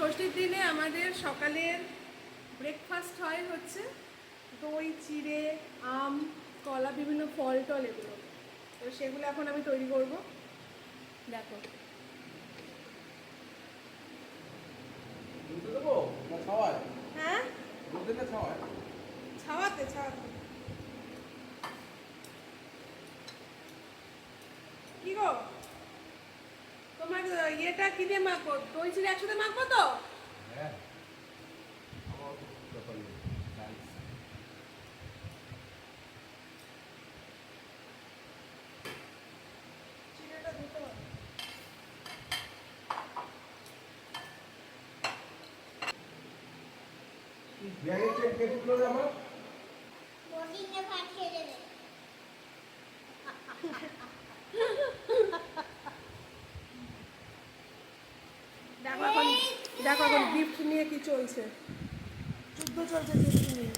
ষষ্ঠীর দিনে আমাদের সকালের ব্রেকফাস্ট হয় হচ্ছে দই, চিড়ে, আম, কলা, বিভিন্ন ফল টল এগুলো। তো সেগুলো এখন আমি তৈরি করব। দেখো হ্যাঁ, ছাওয়াতে ছাওয়াতে কি গো, তোমার ইয়েটা কি দিয়ে মাখবো? দই চিড়ে একসাথে মাখবো তো? হ্যাঁ। চিড়েটা দিতে হবে। ব্যাগের চেন কেটে দিল রে আমার। দেখো এখন গিফট নিয়ে কি চলছে, যুদ্ধ চলছে গিফট নিয়ে।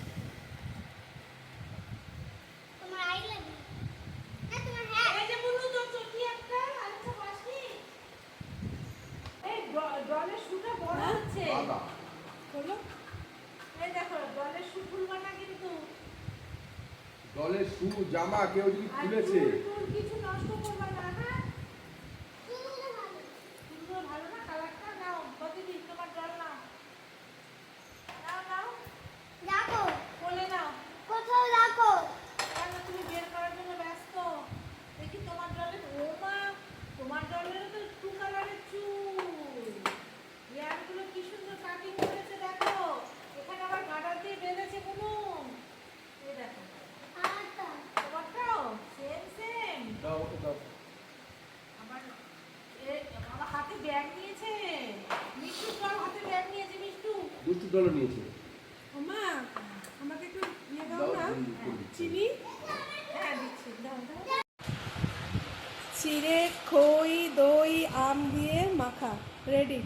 জলের শুটা বড় হচ্ছে, বলো এই দেখো জলের শু খুলবা না কিন্তু, জলের শু জামা কেউ যদি খুলেছে কিছু নষ্ট করবা না। হ্যাঁ সুন্দর ভালো না কালারটা? নাও প্রতিদিন তোমার জল নাও, নাও নাও দেখো বলে নাও। কোথাও দেখো কেন তুমি বের করার জন্য ব্যস্ত? দেখি তোমার জলে, ও মা তোমার জলের তো টু কালারের চুল, হেয়ারগুলো কি সুন্দর কাটিং করেছে দেখো, এখানে আবার গার্ডার দিয়ে বেঁধেছে বুনুন, এই দেখো আটা তোমারটাও সেম সেম। দাও দাও। আমার আমার হাতে ব্যাগ নিয়েছে, মিষ্টু জল হাতে ব্যাগ নিয়েছে, মিষ্টু দুষ্টু দল নিয়েছে। ওমা আমাকে একটু ইয়ে দাও দাও, না, দিচ্ছি। চিনি। হ্যাঁ দিচ্ছি, দাও দাও। চিড়ে, খই, দই, আম দিয়ে মাখা রেডি।